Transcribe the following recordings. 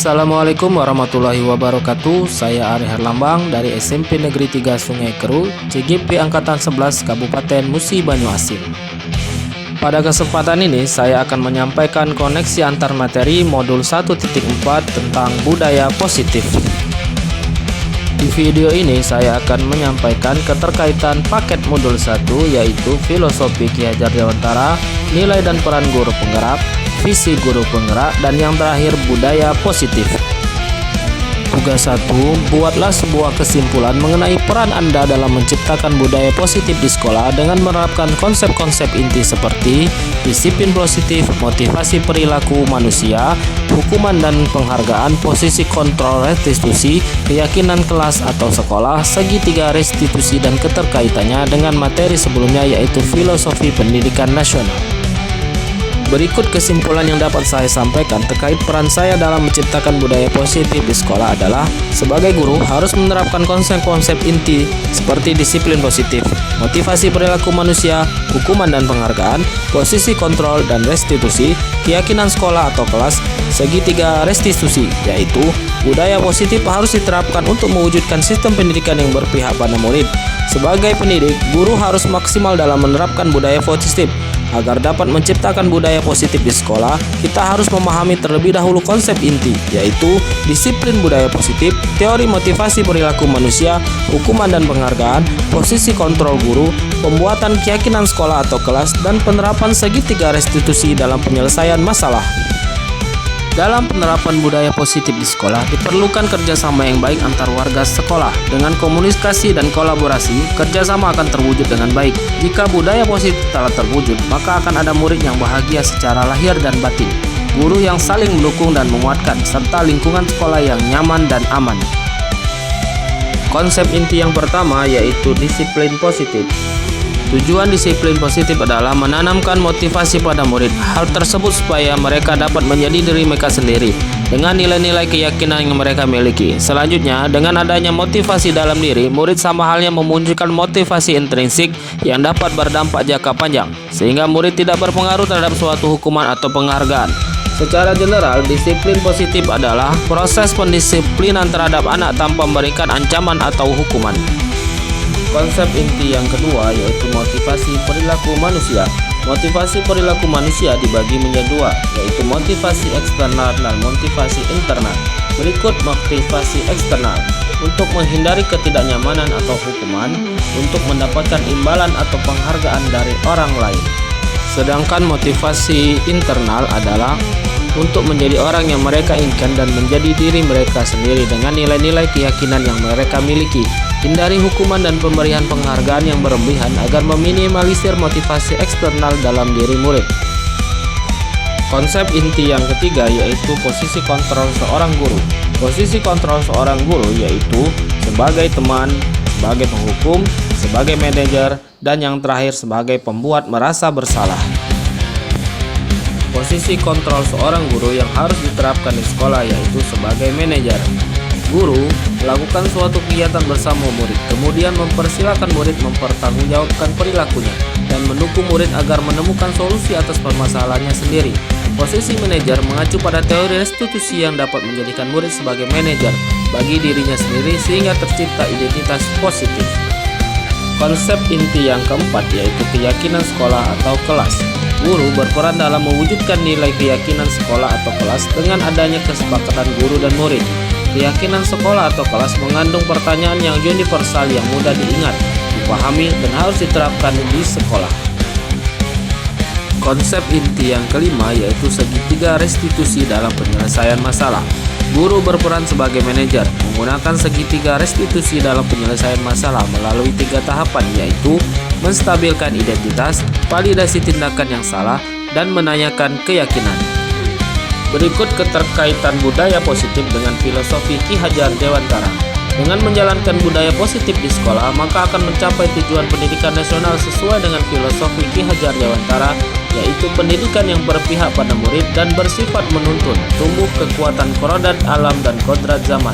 Assalamualaikum warahmatullahi wabarakatuh. Saya Ari Herlambang dari SMP Negeri 3 Sungai Keru, CGP Angkatan 11 Kabupaten Musi Banyuasin. Pada kesempatan ini saya akan menyampaikan koneksi antar materi modul 1.4 tentang budaya positif. Di video ini saya akan menyampaikan keterkaitan paket modul 1 yaitu filosofi Ki Hajar Dewantara, nilai dan peran guru penggerak, visi guru penggerak, dan yang terakhir budaya positif. Tugas 1, buatlah sebuah kesimpulan mengenai peran Anda dalam menciptakan budaya positif di sekolah dengan menerapkan konsep-konsep inti seperti disiplin positif, motivasi perilaku manusia, hukuman dan penghargaan, posisi kontrol restitusi, keyakinan kelas atau sekolah, segitiga restitusi dan keterkaitannya dengan materi sebelumnya yaitu filosofi pendidikan nasional. Berikut kesimpulan yang dapat saya sampaikan terkait peran saya dalam menciptakan budaya positif di sekolah adalah sebagai guru harus menerapkan konsep-konsep inti seperti disiplin positif, motivasi perilaku manusia, hukuman dan penghargaan, posisi kontrol dan restitusi, keyakinan sekolah atau kelas, segitiga restitusi, yaitu budaya positif harus diterapkan untuk mewujudkan sistem pendidikan yang berpihak pada murid. Sebagai pendidik, guru harus maksimal dalam menerapkan budaya positif. Agar dapat menciptakan budaya positif di sekolah, kita harus memahami terlebih dahulu konsep inti, yaitu disiplin budaya positif, teori motivasi perilaku manusia, hukuman dan penghargaan, posisi kontrol guru, pembuatan keyakinan sekolah atau kelas, dan penerapan segitiga restitusi dalam penyelesaian masalah. Dalam penerapan budaya positif di sekolah, diperlukan kerjasama yang baik antar warga sekolah. Dengan komunikasi dan kolaborasi, kerjasama akan terwujud dengan baik. Jika budaya positif telah terwujud, maka akan ada murid yang bahagia secara lahir dan batin, guru yang saling mendukung dan menguatkan, serta lingkungan sekolah yang nyaman dan aman. Konsep inti yang pertama yaitu disiplin positif. Tujuan disiplin positif adalah menanamkan motivasi pada murid. Hal tersebut supaya mereka dapat menjadi diri mereka sendiri dengan nilai-nilai keyakinan yang mereka miliki. Selanjutnya, dengan adanya motivasi dalam diri, murid sama halnya memunculkan motivasi intrinsik yang dapat berdampak jangka panjang, sehingga murid tidak berpengaruh terhadap suatu hukuman atau penghargaan. Secara general, disiplin positif adalah proses pendisiplinan terhadap anak tanpa memberikan ancaman atau hukuman. Konsep inti yang kedua yaitu motivasi perilaku manusia. Motivasi perilaku manusia dibagi menjadi dua, yaitu motivasi eksternal dan motivasi internal. Berikut motivasi eksternal: untuk menghindari ketidaknyamanan atau hukuman, untuk mendapatkan imbalan atau penghargaan dari orang lain. Sedangkan motivasi internal adalah untuk menjadi orang yang mereka inginkan dan menjadi diri mereka sendiri dengan nilai-nilai keyakinan yang mereka miliki. Hindari hukuman dan pemberian penghargaan yang berlebihan agar meminimalisir motivasi eksternal dalam diri murid. Konsep inti yang ketiga yaitu posisi kontrol seorang guru. Posisi kontrol seorang guru yaitu sebagai teman, sebagai penghukum, sebagai manajer, dan yang terakhir sebagai pembuat merasa bersalah. Posisi kontrol seorang guru yang harus diterapkan di sekolah yaitu sebagai manajer. Guru melakukan suatu kegiatan bersama murid, kemudian mempersilahkan murid mempertanggungjawabkan perilakunya dan mendukung murid agar menemukan solusi atas permasalahannya sendiri. Posisi manajer mengacu pada teori restitusi yang dapat menjadikan murid sebagai manajer bagi dirinya sendiri sehingga tercipta identitas positif. Konsep inti yang keempat yaitu keyakinan sekolah atau kelas. Guru berperan dalam mewujudkan nilai keyakinan sekolah atau kelas dengan adanya kesepakatan guru dan murid. Keyakinan sekolah atau kelas mengandung pertanyaan yang universal yang mudah diingat, dipahami, dan harus diterapkan di sekolah. Konsep inti yang kelima yaitu segitiga restitusi dalam penyelesaian masalah. Guru berperan sebagai manajer, menggunakan segitiga restitusi dalam penyelesaian masalah melalui 3 tahapan yaitu menstabilkan identitas, validasi tindakan yang salah, dan menanyakan keyakinan. Berikut keterkaitan budaya positif dengan filosofi Ki Hajar Dewantara. Dengan menjalankan budaya positif di sekolah, maka akan mencapai tujuan pendidikan nasional sesuai dengan filosofi Ki Hajar Dewantara, yaitu pendidikan yang berpihak pada murid dan bersifat menuntun, tumbuh kekuatan kodrat alam dan kodrat zaman.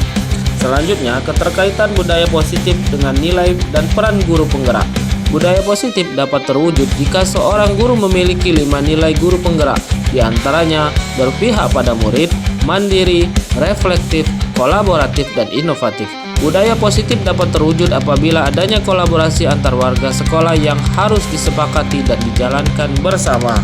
Selanjutnya, keterkaitan budaya positif dengan nilai dan peran guru penggerak. Budaya positif dapat terwujud jika seorang guru memiliki 5 nilai guru penggerak, di antaranya berpihak pada murid, mandiri, reflektif, kolaboratif, dan inovatif. Budaya positif dapat terwujud apabila adanya kolaborasi antar warga sekolah yang harus disepakati dan dijalankan bersama.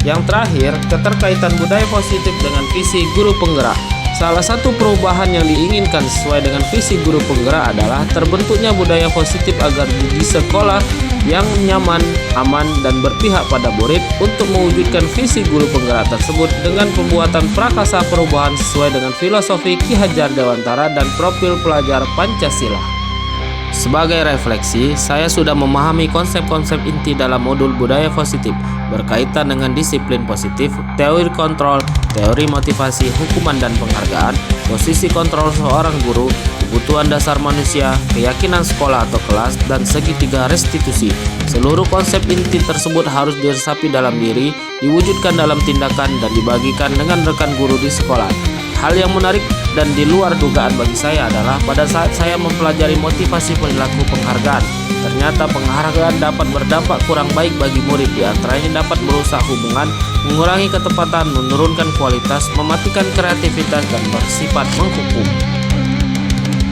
Yang terakhir, keterkaitan budaya positif dengan visi guru penggerak. Salah satu perubahan yang diinginkan sesuai dengan visi guru penggerak adalah terbentuknya budaya positif agar di sekolah yang nyaman, aman, dan berpihak pada murid. Untuk mewujudkan visi guru penggerak tersebut dengan pembuatan prakasa perubahan sesuai dengan filosofi Ki Hajar Dewantara dan profil pelajar Pancasila. Sebagai refleksi, saya sudah memahami konsep-konsep inti dalam modul budaya positif berkaitan dengan disiplin positif, teori kontrol, teori motivasi, hukuman dan penghargaan, posisi kontrol seorang guru, kebutuhan dasar manusia, keyakinan sekolah atau kelas, dan segitiga restitusi. Seluruh konsep inti tersebut harus diresapi dalam diri, diwujudkan dalam tindakan, dan dibagikan dengan rekan guru di sekolah. Hal yang menarik dan di luar dugaan bagi saya adalah pada saat saya mempelajari motivasi perilaku penghargaan, ternyata penghargaan dapat berdampak kurang baik bagi murid, di antaranya dapat merusak hubungan, mengurangi ketepatan, menurunkan kualitas, mematikan kreativitas, dan bersifat menghukum.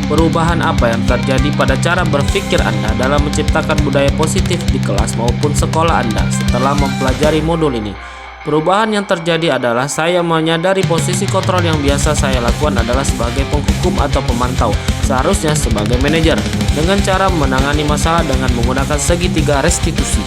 Perubahan apa yang terjadi pada cara berpikir Anda dalam menciptakan budaya positif di kelas maupun sekolah Anda setelah mempelajari modul ini? Perubahan yang terjadi adalah saya menyadari posisi kontrol yang biasa saya lakukan adalah sebagai penghukum atau pemantau, seharusnya sebagai manajer, dengan cara menangani masalah dengan menggunakan segitiga restitusi.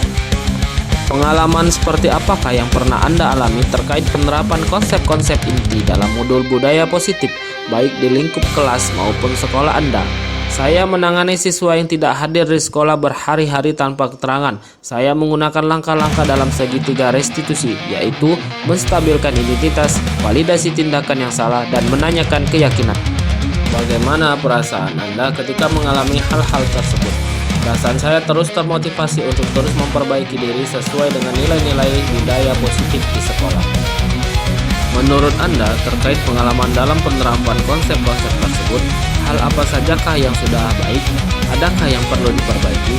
Pengalaman seperti apakah yang pernah Anda alami terkait penerapan konsep-konsep inti dalam modul budaya positif, baik di lingkup kelas maupun sekolah Anda? Saya menangani siswa yang tidak hadir di sekolah berhari-hari tanpa keterangan. Saya menggunakan langkah-langkah dalam segitiga restitusi, yaitu menstabilkan identitas, validasi tindakan yang salah, dan menanyakan keyakinan. Bagaimana perasaan Anda ketika mengalami hal-hal tersebut? Perasaan saya terus termotivasi untuk terus memperbaiki diri sesuai dengan nilai-nilai budaya positif di sekolah. Menurut Anda, terkait pengalaman dalam penerapan konsep-konsep tersebut, hal apa sajakah yang sudah baik? Adakah yang perlu diperbaiki?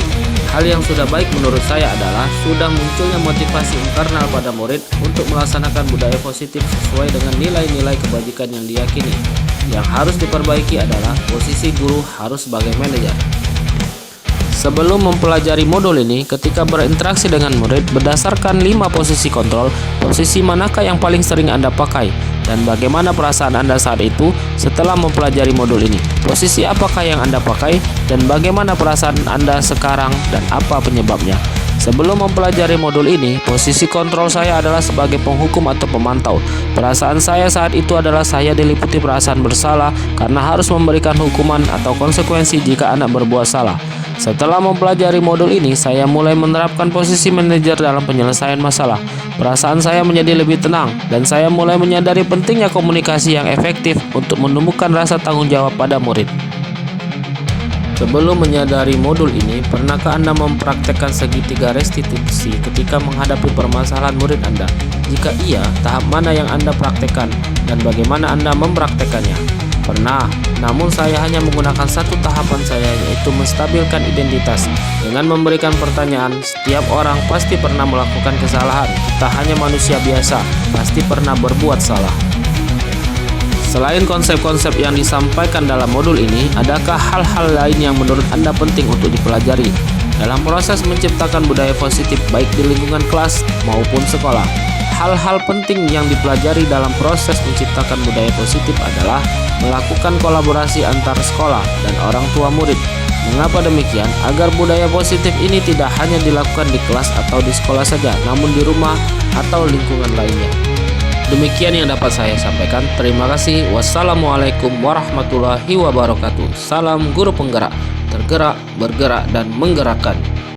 Hal yang sudah baik menurut saya adalah sudah munculnya motivasi internal pada murid untuk melaksanakan budaya positif sesuai dengan nilai-nilai kebajikan yang diyakini. Yang harus diperbaiki adalah posisi guru harus sebagai manajer. Sebelum mempelajari modul ini, ketika berinteraksi dengan murid, berdasarkan 5 posisi kontrol, posisi manakah yang paling sering Anda pakai? Dan bagaimana perasaan Anda saat itu setelah mempelajari modul ini? Posisi apakah yang Anda pakai? Dan bagaimana perasaan Anda sekarang dan apa penyebabnya? Sebelum mempelajari modul ini, posisi kontrol saya adalah sebagai penghukum atau pemantau. Perasaan saya saat itu adalah saya diliputi perasaan bersalah karena harus memberikan hukuman atau konsekuensi jika anak berbuat salah. Setelah mempelajari modul ini, saya mulai menerapkan posisi manajer dalam penyelesaian masalah. Perasaan saya menjadi lebih tenang, dan saya mulai menyadari pentingnya komunikasi yang efektif untuk menumbuhkan rasa tanggung jawab pada murid. Sebelum menyadari modul ini, pernahkah Anda mempraktekkan segitiga restitusi ketika menghadapi permasalahan murid Anda? Jika iya, tahap mana yang Anda praktekkan dan bagaimana Anda mempraktekannya? Pernah, namun saya hanya menggunakan satu tahapan saya, yaitu menstabilkan identitas. Dengan memberikan pertanyaan, setiap orang pasti pernah melakukan kesalahan. Kita hanya manusia biasa, pasti pernah berbuat salah. Selain konsep-konsep yang disampaikan dalam modul ini, adakah hal-hal lain yang menurut Anda penting untuk dipelajari dalam proses menciptakan budaya positif baik di lingkungan kelas maupun sekolah? Hal-hal penting yang dipelajari dalam proses menciptakan budaya positif adalah melakukan kolaborasi antar sekolah dan orang tua murid. Mengapa demikian? Agar budaya positif ini tidak hanya dilakukan di kelas atau di sekolah saja, namun di rumah atau lingkungan lainnya. Demikian yang dapat saya sampaikan. Terima kasih. Wassalamualaikum warahmatullahi wabarakatuh. Salam guru penggerak, tergerak, bergerak, dan menggerakkan.